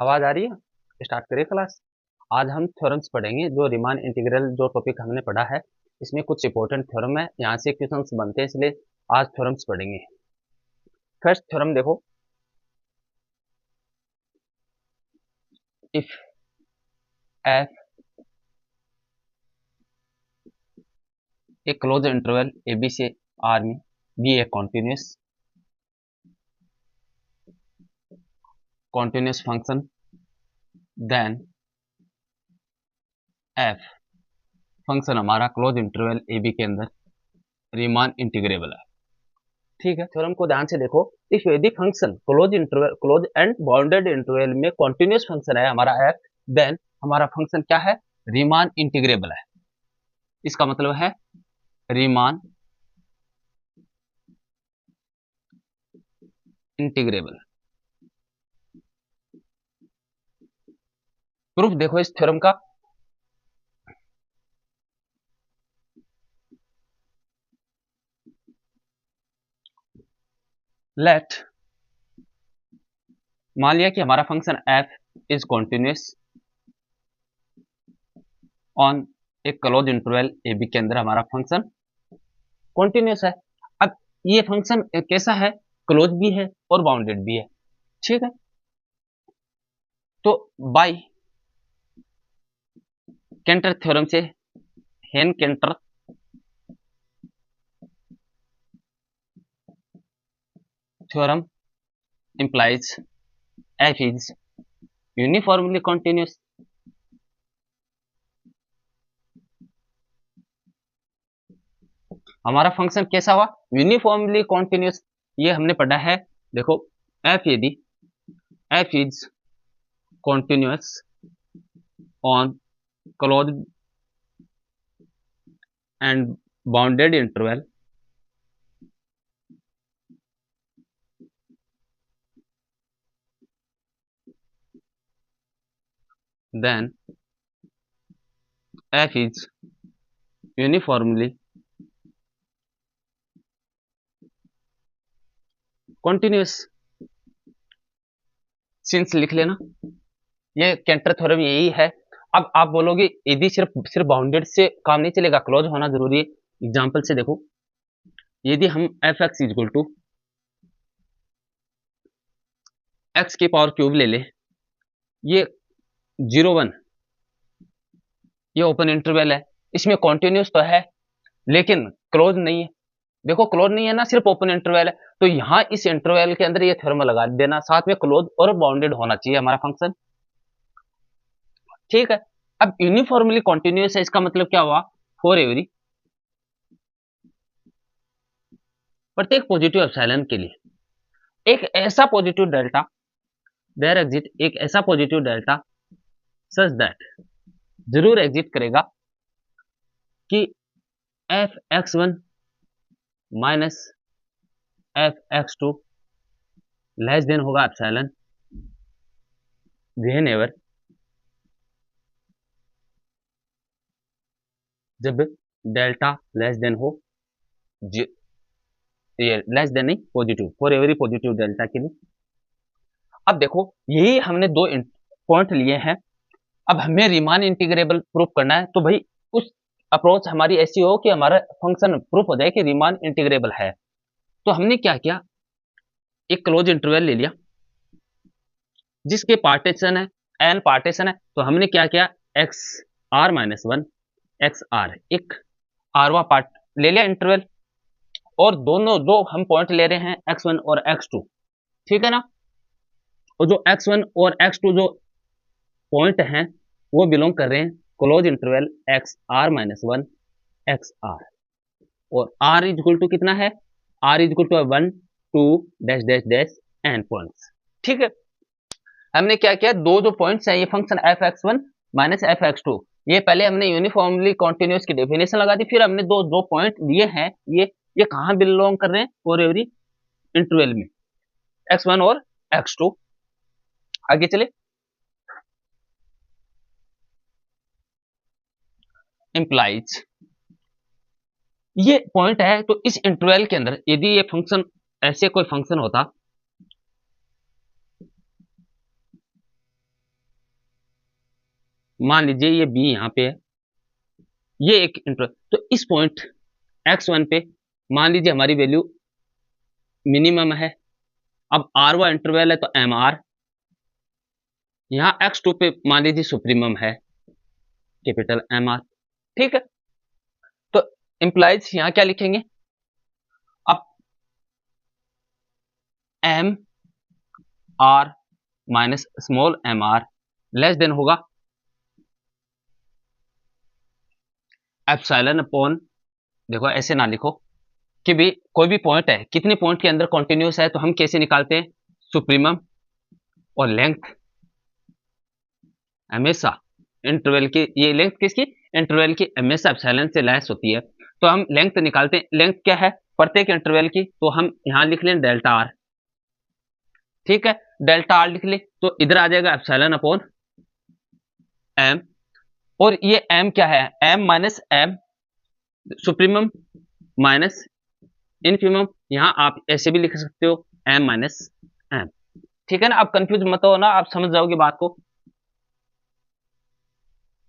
आवाज आ रही है? स्टार्ट करिए क्लास। आज हम थ्योरम्स पढ़ेंगे। जो रीमान इंटीग्रल जो टॉपिक हमने पढ़ा है, इसमें कुछ इंपॉर्टेंट थ्योरम है, यहाँ से क्वेश्चंस बनते हैं, इसलिए आज थ्योरम्स पढ़ेंगे। फर्स्ट थ्योरम देखो, if f a close interval A b से आर में be a continuous function, then f function हमारा क्लोज इंटरवल ए बी के अंदर रीमान इंटीग्रेबल है। ठीक है, थ्योरम को ध्यान से देखो। इफ यदि function close interval, close and bounded interval में कॉन्टिन्यूस फंक्शन है हमारा एफ, देन हमारा फंक्शन क्या है? रीमान इंटीग्रेबल है। इसका मतलब है रीमान इंटीग्रेबल। प्रूफ देखो इस थ्योरम का। लेट, मान लिया कि हमारा function f is continuous on एक क्लोज इंटरवल ए बी के अंदर हमारा फंक्शन कॉन्टिन्यूस है। अब ये फंक्शन कैसा है? क्लोज भी है और बाउंडेड भी है। ठीक है, तो बाय केंटर थ्योरम से, हेन canter theorem implies f is uniformly continuous। हमारा फंक्शन कैसा हुआ? Uniformly continuous. ये हमने पढ़ा है। देखो, f यदि f is continuous on closed end bounded interval, then f is uniformly continuous। Since लिख लेना, ये केंटर थ्योरम यही है। अब आप बोलोगे यदि सिर्फ बाउंडेड से काम नहीं चलेगा, क्लोज होना जरूरी है। एग्जांपल से देखो, यदि हम f x equal to x की पावर क्यूब ले ले, ये 0 1, ये ओपन इंटरवल है, इसमें कॉन्टिन्यूस तो है लेकिन क्लोज नहीं है। देखो, क्लोज नहीं है ना, सिर्फ ओपन इंटरवल है, तो यहां इस इंटरवल के अंदर ये थ्योरम लगा देना, साथ में क्लोज और बाउंडेड होना चाहिए हमारा फंक्शन। ठीक है, अब यूनिफॉर्मली कॉन्टिन्यूस है, इसका मतलब क्या हुआ? फॉर एवरी, प्रत्येक पॉजिटिव एप्सिलॉन के लिए एक ऐसा पॉजिटिव डेल्टा, देयर एग्जिट एक ऐसा पॉजिटिव डेल्टा सच दैट, जरूर एग्जिट करेगा कि f x one minus F x two less than होगा एप्सिलॉन वेन एवर, जब डेल्टा लेस देन हो, ये लेस देन नहीं, positive, for every positive delta के लिए। अब देखो, यही हमने दो पॉइंट लिए हैं। अब हमें रीमान इंटीग्रेबल प्रूफ करना है, तो भाई उस अप्रोच हमारी ऐसी हो कि हमारा फंक्शन प्रूफ हो जाए कि रीमान इंटीग्रेबल है। तो हमने क्या किया, एक क्लोज इंटरवल ले लिया जिसके पार्टीशन है, एन पार्टीशन है, तो हमने क्या किया, x r minus one x r, एक आरवा पार्ट ले लिया इंटरवल, और दोनों दो हम पॉइंट ले रहे हैं एक्स वन और एक्स टू। ठीक है ना, और जो एक्स वन और एक्स टू जो पॉइंट हैं वो बिलोंग कर रहे हैं close interval x r minus one x r, और आर इज इक्वल टू कितना है? R is equal to 1 2 dash dash dash n points. ठीक है, हमने क्या किया, दो जो पॉइंट्स हैं, ये function f x one minus F x two, ये पहले हमने यूनिफॉर्मली कॉन्टिन्यूस की डेफिनेशन लगा दी, फिर हमने दो दो पॉइंट लिए हैं, ये कहां बिलोंग कर रहे हैं? फॉर एवरी इंटरवल में, एक्स वन और एक्स टू। आगे चले, इंप्लाइज, ये पॉइंट है, तो इस इंटरवल के अंदर यदि ये फंक्शन ऐसे कोई फंक्शन होता, मान लीजिए ये बी यहाँ पे है, ये एक इंटरवल, तो इस पॉइंट x1 पे मान लीजिए हमारी वैल्यू मिनिमम है। अब r1 इंटरवल है तो एम आर, यहाँ x2 पे मान लीजिए सुप्रीमम है, कैपिटल एम आर। ठीक है, तो इंप्लाइज यहाँ क्या लिखेंगे, अब M are minus small M r less than होगा एप्सिलॉन अपॉन, देखो ऐसे ना लिखो कि भी कोई भी पॉइंट है, कितने पॉइंट के अंदर कॉन्टिन्यूस है, तो हम कैसे निकालते हैं, सुप्रीमम और लेंथ हमेशा इंटरवल की, ये लेंथ किसकी, इंटरवल की हमेशा एप्सिलॉन से लेस होती है, तो हम लेंथ निकालते हैं। लेंथ क्या है प्रत्येक इंटरवल की, तो हम यहां लिख लें डेल्टा आर। ठीक है, डेल्टा आर लिख ले तो इधर आ जाएगा एप्सिलॉन अपॉन एम, और ये एम क्या है, M minus M supremum minus infimum, यहां आप ऐसे भी लिख सकते हो एम माइनस एम। ठीक है ना, आप कंफ्यूज मत हो ना, आप समझ जाओगे बात को।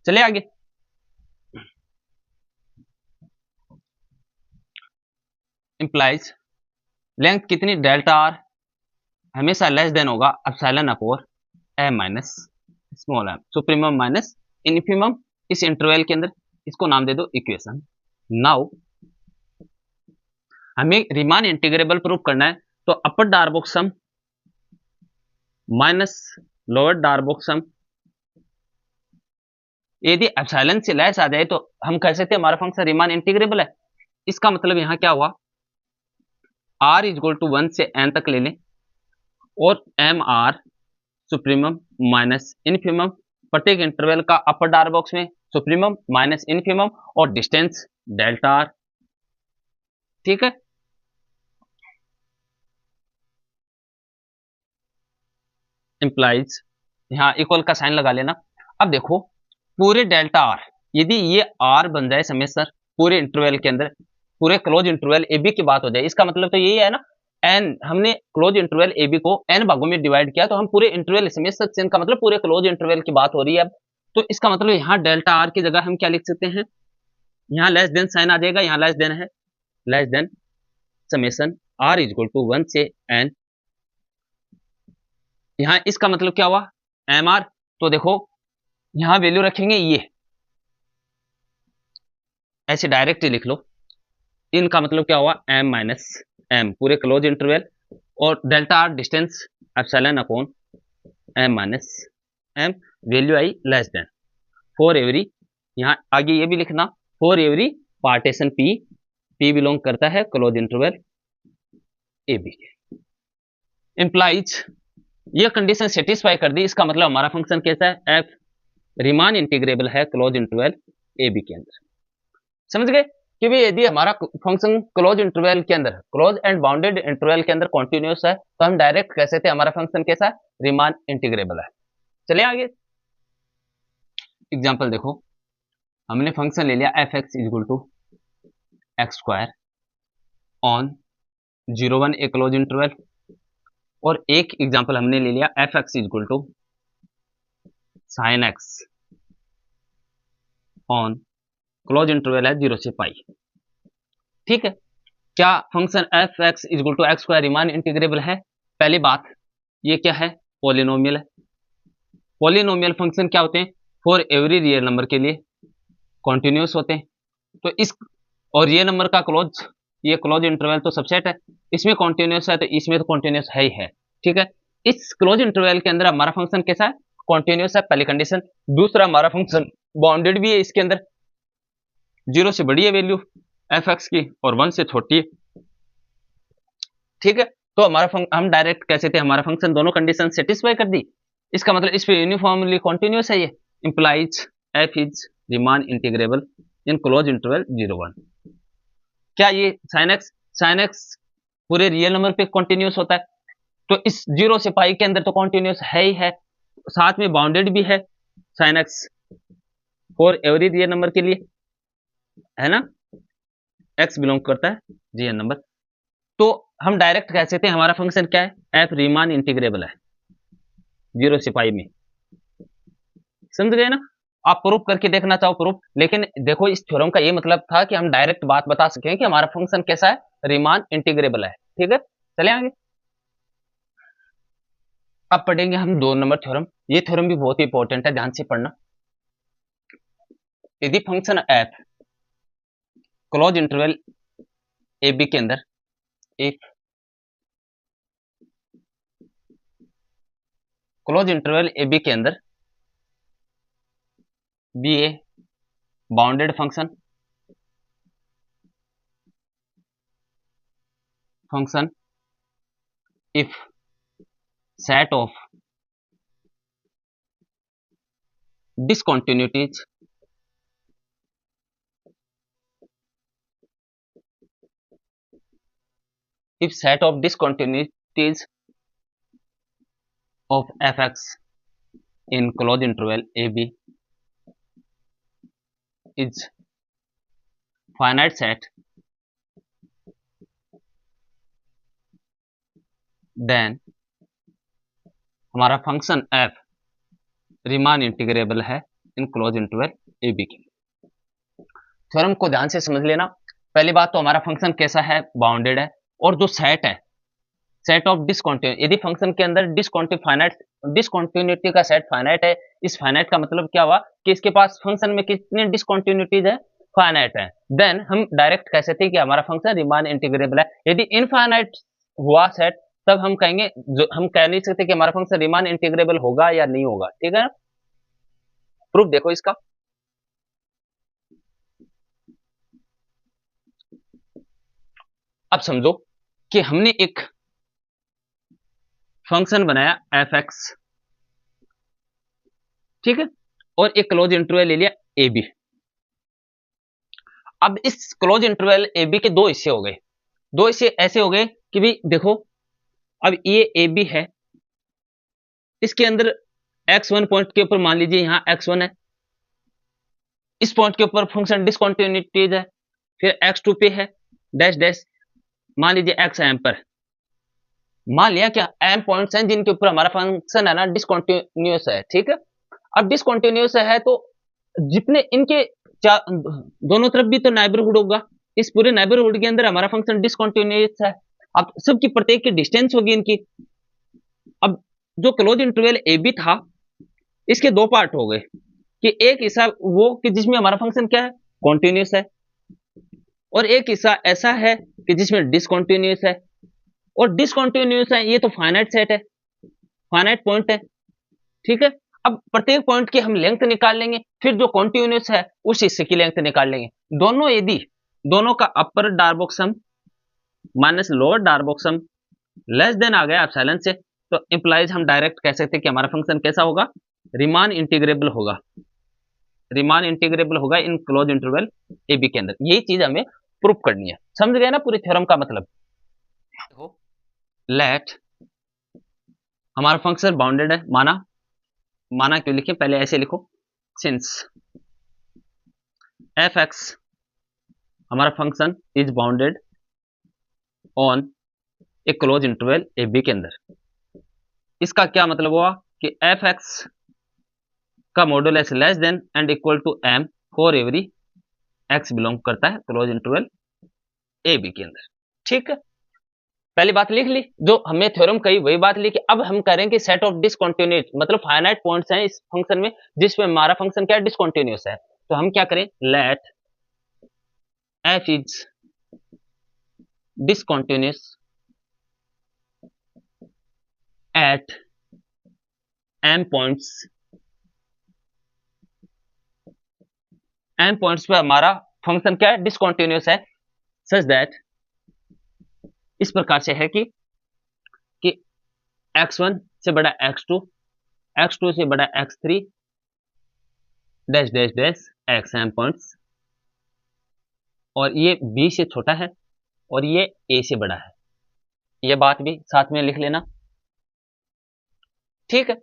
चलिए आगे, इंप्लाइज लेंथ कितनी, डेल्टा आर हमेशा लेस देन होगा epsilon upon M minus small M supremum minus infimum, इस इंटरवल के अंदर इसको नाम दे दो इक्वेशन। नाउ हमें रीमान इंटीग्रेबल प्रूफ करना है, तो अपर Darboux sum minus lower Darboux सम, यदि एप्सिलॉन से लेस आ जाए तो हम कह सकते हैं हमारा फंक्शन रीमान इंटीग्रेबल है। इसका मतलब यहां क्या हुआ, r इक्वल टू 1 से n तक ले लें, और M R supremum minus infimum, प्रत्येक इंटरवल का अपर डार बॉक्स में सुप्रीमम माइनस इनफिमम, और डिस्टेंस डेल्टा आर। ठीक है, इंप्लाइज यहां इक्वल का साइन लगा लेना। अब देखो पूरे डेल्टा आर, यदि ये आर बन जाए समेसर पूरे इंटरवल के अंदर, पूरे क्लोज इंटरवल ए बी की बात हो जाए, इसका मतलब तो यही है ना, एन हमने क्लोज इंटरवल ए बी को एन भागों में डिवाइड किया, तो हम पूरे इंटरवल समेसर चेन का मतलब पूरे क्लोज इंटरवल की बात हो रही है अब। तो इसका मतलब यहाँ डेल्टा आर की जगह हम क्या लिख सकते हैं, यहाँ लेस देन साइन आ जाएगा, यहाँ लेस देन है, less than summation r is equal to 1 से एन, यहाँ इसका मतलब क्या हुआ एम आर, तो देखो यहाँ वैल्यू रखेंगे ये ऐसे डायरेक्ट ही लिख लो, इनका मतलब क्या हुआ एम माइनस एम पूरे क्लोज इंटरवल, और delta are distance epsilon upon M minus m, value i less than for every, यहाँ आगे ये भी लिखना for every partition P, P belong करता है क्लोज इंटरवल ए बी। इंप्लाइज ये कंडीशन सेटिस्फाई कर दी, इसका मतलब हमारा फंक्शन कैसा है, एफ रीमान इंटीग्रेबल है क्लोज इंटरवल ए बी के अंदर। समझ गए कि भी यदि हमारा फंक्शन क्लोज इंटरवल के अंदर, क्लोज एंड बाउंडेड इंटरवल के अंदर कॉन्टिन्यूस है, तो हम डायरेक्ट कह सकते हैं हमारा फंक्शन कैसा है, रीमान इंटीग्रेबल है। चलिए आगे एग्जांपल देखो, हमने फंक्शन ले लिया f x equal to x square on 0 1 a close interval, और एक एग्जांपल हमने ले लिया f x equal to sine x on closed interval है 0 से पाई। ठीक है, क्या function f x equal to x square Riemann integrable है, पहली बात ये क्या है, पॉलिनोमियल है। पॉलिनोमियल फंक्शन क्या होते हैं, फॉर एवरी रियल नंबर के लिए कॉन्टिन्यूस होते हैं, तो इस और ये नंबर का क्लोज, ये क्लोज इंटरवल तो सबसेट है, इसमें कॉन्टिन्यूस है तो इसमें तो कॉन्टिन्यूस है ही है। ठीक है, इस क्लोज इंटरवल के अंदर हमारा फंक्शन कैसा है, कॉन्टिन्यूस है, पहली कंडीशन। दूसरा हमारा फंक्शन बाउंडेड भी है, इसके अंदर 0 से बड़ी है वैल्यू एफ एक्स की और 1 से छोटी है। ठीक है, तो हमारा हम डायरेक्ट कैसे थे, हमारा फंक्शन दोनों कंडीशन सेटिस्फाई कर दी, इसका मतलब इस पे यूनिफॉर्मली कॉन्टिन्यूस है, ये implies f is Riemann integrable in close interval 0 1। क्या ये साइन एक्स पूरे रियल नंबर पे कॉन्टिन्यूस होता है, तो इस 0 से पाई के अंदर तो कॉन्टिन्यूस है ही है, साथ में बाउंडेड भी है sine x for every real number के लिए, है ना, एक्स बिलोंग करता है रियल नंबर, तो हम डायरेक्ट कह सकते हैं हमारा फंक्शन क्या है, एफ रीमान इंटीग्रेबल है 0 से पाई में। समझ गए ना, आप प्रूफ करके देखना चाहो प्रूफ, लेकिन देखो इस थ्योरम का ये मतलब था कि हम डायरेक्ट बात बता सकें कि हमारा फंक्शन कैसा है, रीमान इंटीग्रेबल है। ठीक है, चले आगे। अब पढ़ेंगे हम 2 नंबर थ्योरम। ये थ्योरम भी बहुत ही इंपॉर्टेंट है, ध्यान से पढ़ना। यदि function f close interval A B के अंदर, if closed interval A B के अंदर be a bounded function if set of discontinuities if set of discontinuities of fx in closed interval ab is finite set, then हमारा function f Riemann integrable है इन close interval A B के। Theorem को ध्यान से समझ लेना। पहली बात तो हमारा फंक्शन कैसा है, बाउंडेड है, और जो सेट है, सेट ऑफ डिसकंटिन्यू, यदि फंक्शन के अंदर डिसकंटिन्यूटी का सेट फाइनाइट है, इस फाइनाइट का मतलब क्या हुआ कि इसके पास फंक्शन में कितनी डिसकंटिन्यूटीज है, फाइनाइट है, देन हम डायरेक्ट कह सकते हैं कि हमारा फंक्शन रीमान इंटीग्रेबल है। यदि इनफाइनाइट हुआ सेट, तब हम कहेंगे, हम कह नहीं सकते कि हमारा फंक्शन रीमान इंटीग्रेबल होगा या नहीं होगा। ठीक है, प्रूफ देखो इसका। अब समझो कि हमने एक फंक्शन बनाया एफ एक्स, ठीक है, और एक क्लोज इंटरवल ले लिया ए बी। अब इस क्लोज इंटरवल ए बी के 2 हिस्से हो गए। 2 हिस्से ऐसे हो गए कि भी देखो, अब ये ए बी है, इसके अंदर x1 पॉइंट के ऊपर मान लीजिए यहां x1 है, इस पॉइंट के ऊपर फंक्शन डिसकंटिन्यूटीज है, फिर x2 पे है डैश डैश, मान लीजिए x एम पर, मान लिया क्या एम पॉइंट्स हैं जिनके ऊपर हमारा फंक्शन है ना डिसकंटिन्यूअस है। ठीक है, अब डिसकंटिन्यूअस है तो जितने इनके दोनों तरफ भी तो नाइबरहुड होगा, इस पूरे नाइबरहुड के अंदर हमारा फंक्शन डिसकंटिन्यूअस है। अब सबकी प्रत्येक की डिस्टेंस होगी इनकी। अब जो क्लोज इंटरवल ए बी था, इसके 2 पार्ट हो गए कि एक हिस्सा वो कि जिसमें हमारा फंक्शन क्या है, कॉन्टिन्यूअस है, और एक हिस्सा ऐसा है कि जिसमें डिसकंटिन्यूअस है। और डिसकंटिन्यूअस है ये तो फाइनाइट सेट है, फाइनाइट पॉइंट है। ठीक है, अब प्रत्येक पॉइंट की हम लेंथ निकाल लेंगे, फिर जो कॉन्टिन्यूअस है उस हिस्से की लेंथ निकाल लेंगे। दोनों यदि दोनों का अपर Darboux sum minus lower Darboux sum less than आ गया एप्सिलॉन से, तो इंप्लाइज हम डायरेक्ट कह सकते हैं कि हमारा फंक्शन कैसा होगा, रीमान इंटीग्रेबल होगा, रीमान इंटीग्रेबल होगा इन क्लोज इंटरवल ए बी के अंदर। यही चीज हमें प्रूफ करनी है। समझ गए ना पूरी थ्योरम का मतलब। लेट हमारा फंक्शन बाउंडेड है, माना क्यों लिखे, पहले ऐसे लिखो, सिंस एफ एक्स हमारा function is bounded on a close interval A B के अंदर। इसका क्या मतलब हुआ कि एफ एक्स का modulus less than and equal to M for every x belong करता है क्लोज इंटरवल ए बी के अंदर। ठीक है, पहली बात लिख ली, जो हमें थ्योरम कही वही बात लिखी। अब हम करेंगे सेट ऑफ डिसकंटिन्यूट, मतलब फाइनाइट पॉइंट्स हैं इस फंक्शन में जिसमें हमारा फंक्शन क्या है, डिसकंटिन्यूअस है। तो हम क्या करें, let f is discontinuous at m points, m points पे हमारा फंक्शन क्या है, डिसकंटिन्यूअस है, सच दैट इस प्रकार से है कि x1 से बड़ा x2, x2 से बड़ा x3 dash dash dash x m points, और ये b से छोटा है और ये a से बड़ा है। ये बात भी साथ में लिख लेना। ठीक है,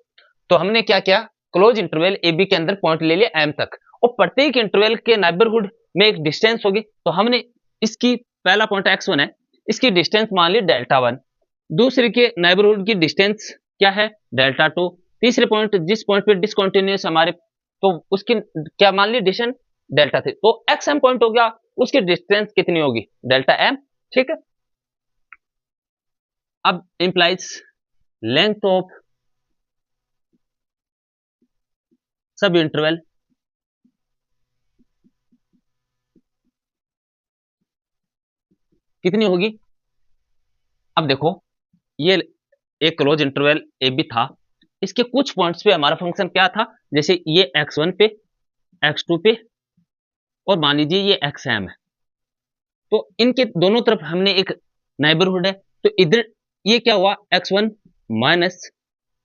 तो हमने क्या किया, क्लोज इंटरवल ए बी के अंदर पॉइंट ले लिया m तक, और प्रत्येक इंटरवल के नाइबरहुड में एक डिस्टेंस होगी। तो हमने इसकी पहला पॉइंट x1 है, इसकी डिस्टेंस मान ली डेल्टा 1, दूसरे के नाइबरहुड की डिस्टेंस क्या है, डेल्टा 2, तीसरे पॉइंट जिस पॉइंट पे डिसकंटिन्यूअस हमारे तो उसकी क्या मान ली डिस्टेंस डेल्टा थी, तो एक्स एम पॉइंट हो गया, उसकी डिस्टेंस कितनी होगी डेल्टा एम। ठीक है, अब इंप्लाइज लेंथ ऑफ सब इंटरवल कितनी होगी। अब देखो ये एक क्लोज इंटरवल ए बी था, इसके कुछ पॉइंट्स पे हमारा फंक्शन क्या था, जैसे ये x1 पे, x2 पे, और मान लीजिए ये xm है, तो इनके दोनों तरफ हमने एक नेबरहुड है, तो इधर ये क्या हुआ x1 minus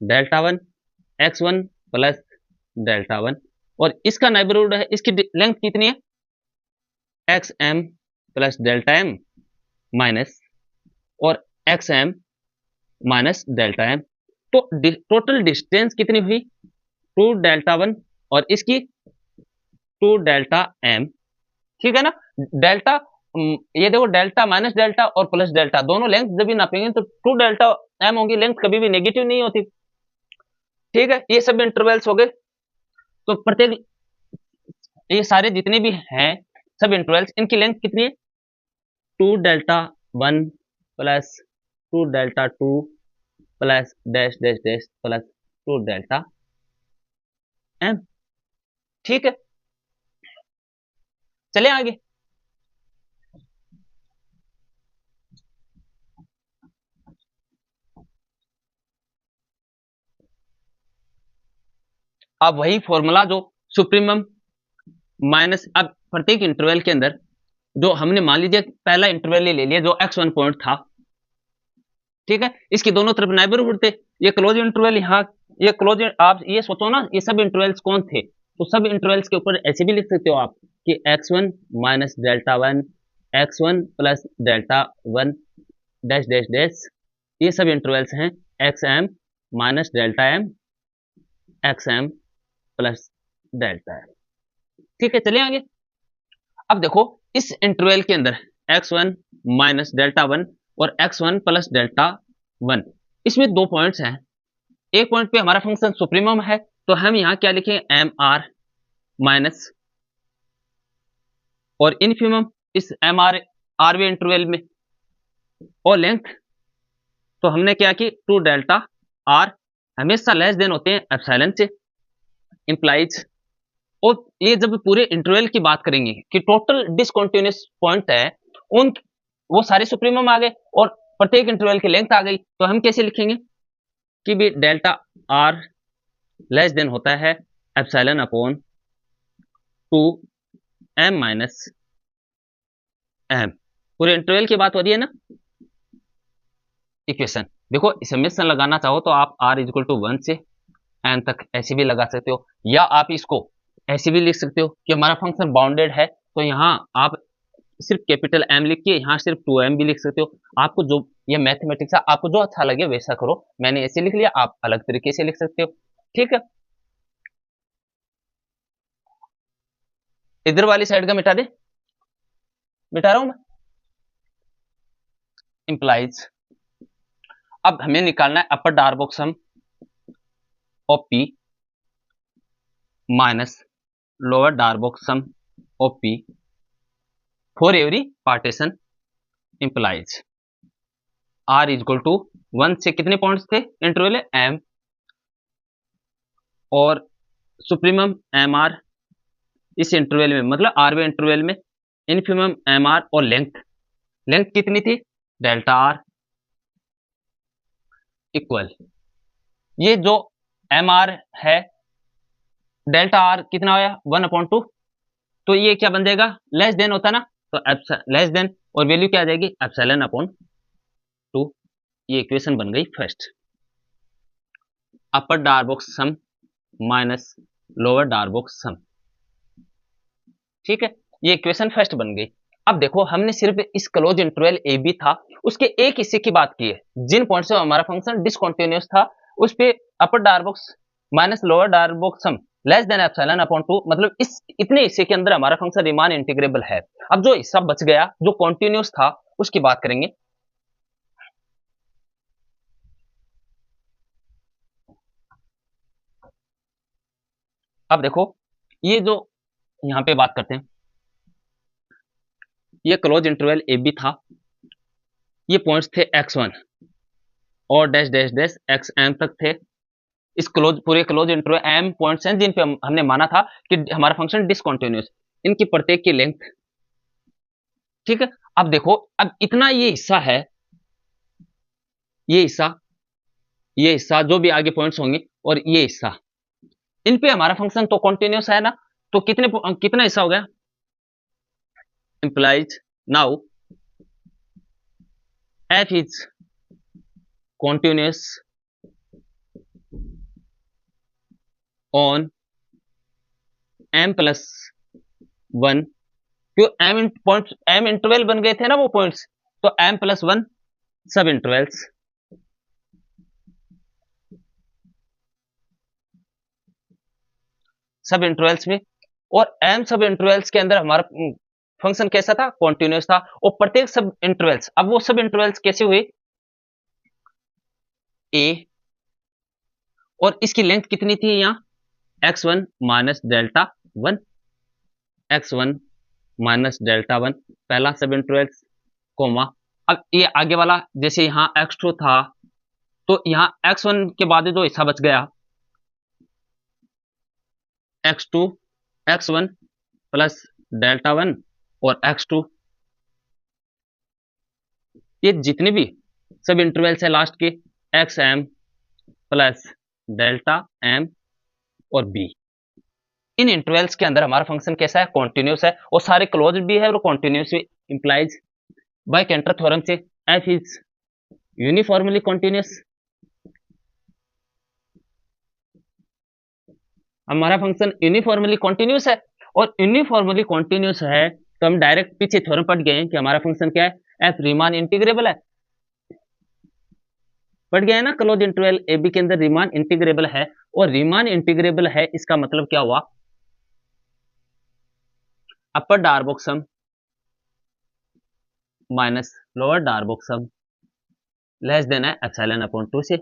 delta one, x1 plus delta one, और इसका नेबरहुड है, इसकी लेंथ कितनी है xm plus delta m minus और xm माइनस डेल्टा m, तो टोटल डिस्टेंस कितनी हुई 2 डेल्टा वन और इसकी 2 डेल्टा m। ठीक है ना, डेल्टा ये देखो डेल्टा माइनस डेल्टा और प्लस डेल्टा दोनों लेंथ जब भी नापेंगे तो 2 डेल्टा m होंगी, लेंथ कभी भी नेगेटिव नहीं होती। ठीक है, ये सब इंटरवल्स हो गए, तो प्रत्येक ये सारे जितने भी हैं सब इंटरवल्स, इनकी लेंथ कितनी है 2 delta one plus 2 delta two plus dash dash dash plus 2 delta m। ठीक है, चले आगे। अब वही फॉर्मूला जो सुप्रीमम माइनस, अब प्रत्येक इंटरवल के अंदर जो हमने मान लीजिए पहला इंटरवल ले लिया जो x1 पॉइंट था, ठीक है, इसके दोनों तरफ नेबरहुड थे, ये क्लोज इंटरवल यहाँ, ये क्लोज, आप ये सोचो ना ये सब इंटरवल्स कौन थे, तो सब इंटरवल्स के ऊपर ऐसे भी लिख सकते हो आप कि x1 minus delta one, x1 plus delta one dash dash dash, ये सब इंटरवल्स हैं xm minus delta m, xm plus delta m। ठीक है, चलिए आगे। अब देखो इस इंटरवल के अंदर x1 माइनस डेल्टा वन और x1 प्लस डेल्टा वन, इसमें दो पॉइंट्स हैं, एक पॉइंट पे हमारा फंक्शन सुप्रीमम है, तो हम यहां क्या लिखेंगे एम आर माइनस, और इनफिमम इस एम आर आरवे इंटरवल में, और लेंथ तो हमने क्या की 2 डेल्टा आर, हमेशा लेस देन होते हैं एप्सिलॉन से, इंप्लाइज। और ये जब पूरे इंटरवल की बात करेंगे कि टोटल डिसकंटिन्यूअस पॉइंट है, उन वो सारे सुप्रीमम आ गए और प्रत्येक इंटरवल की लेंथ आ गई, तो हम कैसे लिखेंगे कि भी डेल्टा आर लेस देन होता है epsilon upon 2 M minus m. पूरे इंटरवल की बात हो रही है ना। इक्वेशन देखो, समेशन लगाना चाहो तो आप r इक्वल टू 1 से n तक ऐसे भी लगा सकते हो, या आप इसको ऐसे भी लिख सकते हो कि हमारा फंक्शन बाउंडेड है, तो यहाँ आप सिर्फ कैपिटल M लिख के यहाँ सिर्फ 2m भी लिख सकते हो। आपको जो ये मैथमेटिक्स है, आपको जो अच्छा लगे वैसा करो, मैंने ऐसे लिख लिया, आप अलग तरीके से लिख सकते हो। ठीक है, इधर वाली साइड का मिटा दे, मिटा रहा हूं मैं। इंप्लाइज, अब हमें निकालना है upper Darboux sum of P minus lower Darboux sum of P for every partition. Implies R equal to 1 से कितने पॉइंट्स थे इंटरवल है एम, और सुप्रीमम एम आर इस इंटरवल में, मतलब आरवे इंटरवल में, इनफिमम एम आर, और लेंथ, लेंथ कितनी थी डेल्टा आर इक्वल, ये जो एम आर है डेल्टा आर कितना आया 1/2, तो ये क्या बन जाएगा लेस देन होता ना, तो लेस देन, और वैल्यू क्या आ जाएगी एप्सिलॉन अपॉन 2। ये इक्वेशन बन गई फर्स्ट, अपर Darboux sum minus lower Darboux सम। ठीक है, ये इक्वेशन फर्स्ट बन गई। अब देखो हमने सिर्फ इस क्लोज इंटरवल ए बी था उसके एक हिस्से की बात की है, जिन पॉइंट से हमारा फंक्शन डिसकंटिन्यूअस था उस पे अपर डार्बोक्स minus lower Darboux sum less than epsilon upon 2, मतलब इस इतने हिस्से के अंदर हमारा फंक्शन रीमान इंटीग्रेबल है। अब जो हिस्सा बच गया जो कॉन्टिन्यूस था उसकी बात करेंगे। अब देखो ये जो यहाँ पे बात करते हैं, ये क्लोज इंटरवल ए बी था, ये पॉइंट्स थे x1 और dash dash dash x m तक थे। इस क्लोज पूरे क्लोज इंटरवल एम पॉइंट्स हैं जिन पे हमने माना था कि हमारा फंक्शन डिसकंटिन्यूअस, इनकी प्रत्येक की लेंथ, ठीक है। अब देखो, अब इतना ये हिस्सा है, ये हिस्सा, ये हिस्सा जो भी आगे पॉइंट्स होंगे और ये हिस्सा, इन पे हमारा फंक्शन तो कॉन्टिन्यूस है ना, तो कितना हिस्सा हो गया, implies now f is continuous on m plus one, क्यों m पॉइंट m इंटरवल बन गए थे ना वो पॉइंट्स, तो m प्लस वन सब इंटरवल्स, सब इंटरवल्स में, और m सब इंटरवल्स के अंदर हमारा फंक्शन कैसा था, कॉन्टिन्यूस था। और प्रत्येक सब इंटरवल्स, अब वो सब इंटरवल्स कैसे हुए, a, और इसकी लेंथ कितनी थी यहाँ x1 minus delta one, x1 minus delta one, पहला सब इंटरवल्स, कोमा। अब ये आगे वाला, जैसे यहाँ x2 था, तो यहाँ x1 के बाद जो हिस्सा बच गया, x2 x1 plus delta one और x2, ये जितने भी सब इंटरवल्स है लास्ट के, x m plus delta m और बी, इन इंटरवल्स के अंदर हमारा फंक्शन कैसा है, कॉन्टिन्यूस है, और सारे क्लोज भी है और कॉन्टिन्यूस भी, इंप्लाइज बाय कैंटर थ्योरम से एफ इज यूनिफॉर्मली कॉन्टिन्यूस। हमारा फंक्शन यूनिफॉर्मली कॉन्टिन्यूस है, और यूनिफॉर्मली कॉन्टिन्यूस है तो हम डायरेक्ट पीछे थ्योरम पढ़ गए हैं कि हमारा फंक्शन क्या है, एफ रीमान इंटीग्रेबल है, पढ़ गया है ना, क्लोज इंटरवल ए बी के अंदर रीमान इंटीग्रेबल है, और रीमान इंटीग्रेबल है इसका मतलब क्या हुआ, अपर Darboux sum minus lower Darboux sum less than है एप्सिलॉन अपॉन 2 से,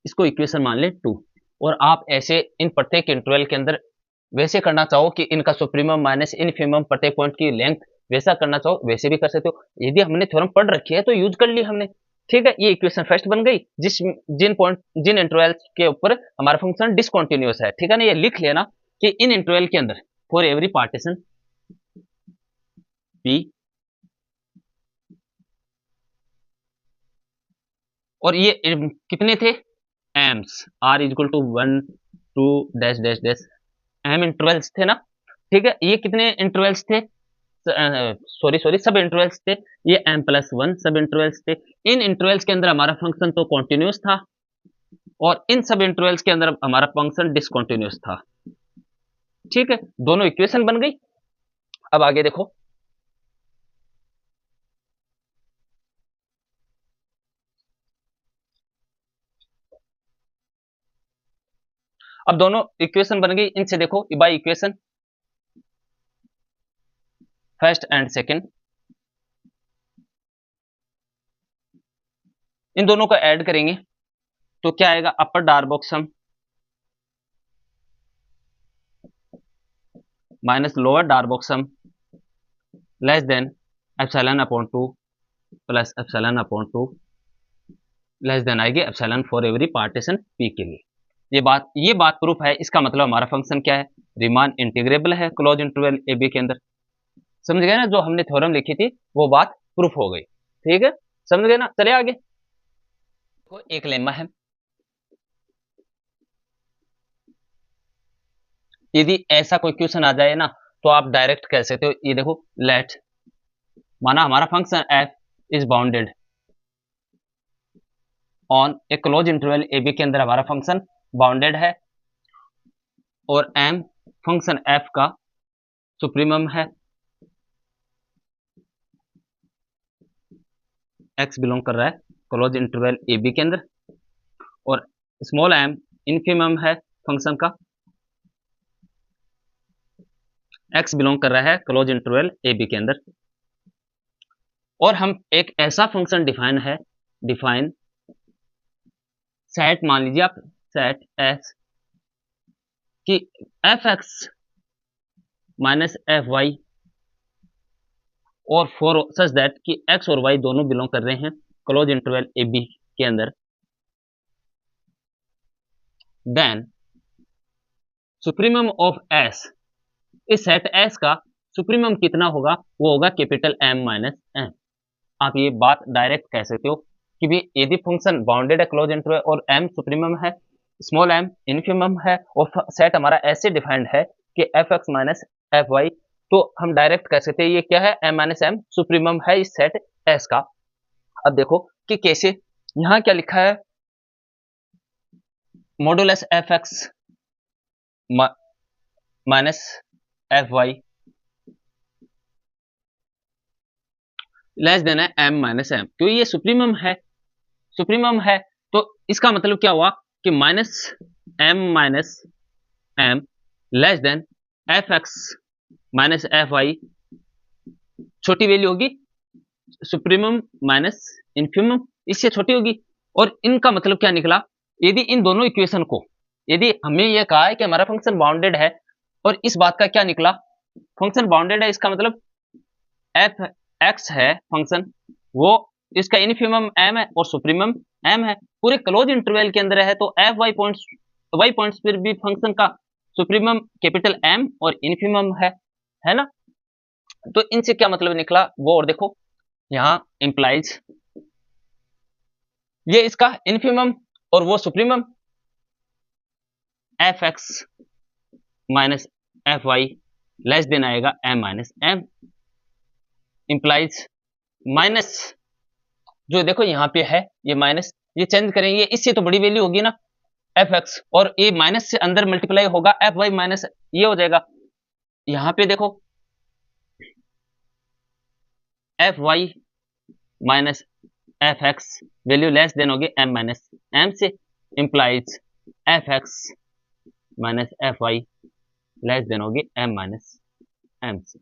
इसको इक्वेशन मान ले 2। और आप ऐसे इन प्रत्येक इंटरवल के अंदर वैसे करना चाहो कि इनका सुप्रीमम माइनस इनफिमम प्रत्येक पॉइंट की लेंथ, वैसा करना चाहो वैसे भी कर सकते हो, यदि हमने थ्योरम पढ़ रखी है तो यूज कर ली हमने, ठीक है। ये इक्वेशन फर्स्ट बन गई, जिन इंटरवल्स के ऊपर हमारा फंक्शन डिसकंटिन्यूअस है, ठीक है ना, ये लिख लेना कि इन इंटरवल के अंदर फॉर एवरी पार्टीशन पी, और ये कितने थे, एम्स, r equal to 1 2 dash dash dash m intervals थे ना, ठीक है। ये कितने इंटरवल्स थे, सॉरी सॉरी सब इंटरवल्स थे, ये एम प्लस वन सब इंटरवल्स थे। इन इंटरवल्स के अंदर हमारा फंक्शन तो कॉन्टिन्यूस था, और इन सब इंटरवल्स के अंदर हमारा फंक्शन डिसकंटिन्यूअस था, ठीक है। दोनों इक्वेशन बन गई। अब आगे देखो, अब दोनों इक्वेशन बन गई, इनसे देखो by equation first and second, इन दोनों को ऐड करेंगे तो क्या आएगा, upper Darboux sum minus lower Darboux sum less than epsilon upon 2 plus epsilon upon 2 less than आएगी epsilon for every partition P के लिए। ये बात प्रूफ है, इसका मतलब हमारा फंक्शन क्या है, रीमान इंटीग्रेबल है क्लोज इंटरवल ए बी के अंदर। समझ गए ना, जो हमने थ्योरम लिखी थी वो बात प्रूफ हो गई, ठीक है, समझ गए ना। चले आगे, तो एक लेमा है, यदि ऐसा कोई क्वेश्चन आ जाए ना तो आप डायरेक्ट कह सकते हो, ये देखो, लेट, माना हमारा function f is bounded on a close interval A B के अंदर हमारा फंक्शन बाउंडेड है, और एम फंक्शन एफ का सुप्रीमम है, एक्स बिलोंग कर रहा है क्लोज इंटरवल ए बी के अंदर, और स्मॉल एम इनफिमम है फंक्शन का, एक्स बिलोंग कर रहा है क्लोज इंटरवल ए बी के अंदर। और हम एक ऐसा फंक्शन डिफाइन सेट मान लीजिए आप, सेट एस कि f x minus F y और फॉर सच दैट कि एक्स और वाई दोनों बिलोंग कर रहे हैं क्लोज इंटरवल ए बी के अंदर, देन सुप्रीमम ऑफ एस, इस सेट एस का सुप्रीमम कितना होगा, वो होगा कैपिटल एम माइनस एम। आप ये बात डायरेक्ट कह सकते हो कि भी यदि फंक्शन बाउंडेड है क्लोज इंटरवल और एम सुप्रीमम है, स्मॉल एम इनफिमम है और सेट हमारा ऐसे डिफाइंड है कि f x minus F y, तो हम डायरेक्ट कह सकते हैं ये क्या है, एम माइनस एम सुप्रीमम है इस सेट एस का। अब देखो कि कैसे, यहां क्या लिखा है, modulus F x minus F Y less than है एम माइनस एम, क्यों ये सुप्रीमम है, सुप्रीमम है तो इसका मतलब क्या हुआ कि minus M less than f x minus F y, छोटी वैल्यू होगी सुप्रीमम माइनस इन्फिमम, इससे छोटी होगी। और इनका मतलब क्या निकला, यदि इन दोनों इक्वेशन को, यदि हमें यह कहा है कि हमारा फंक्शन बाउंडेड है और इस बात का क्या निकला, फंक्शन बाउंडेड है इसका मतलब एफ एक्स है फंक्शन, वो इसका इनफिमम एम है और सुप्रीमम एम है, पूरे क्लोज इंटरवल के अंदर है, तो एफ वाई पॉइंट्स पर भी फंक्शन का सुप्रीमम कैपिटल एम और इनफिमम है ना। तो इनसे क्या मतलब निकला वो, और देखो यहां इंप्लाइज ये इसका इनफिमम और वो supremum, F x minus F Y less than आएगा M minus M, implies minus, जो देखो यहाँ पे है ये माइनस, ये चेंज करेंगे इससे तो बड़ी वैल्यू होगी ना एफ एक्स, और ये माइनस से अंदर मल्टीप्लाई होगा एफ वाई माइनस, ये हो जाएगा यहाँ पे देखो f y minus F x value less than होगी एम माइनस एम से, implies F x minus F Y less than होगी एम माइनस एम से।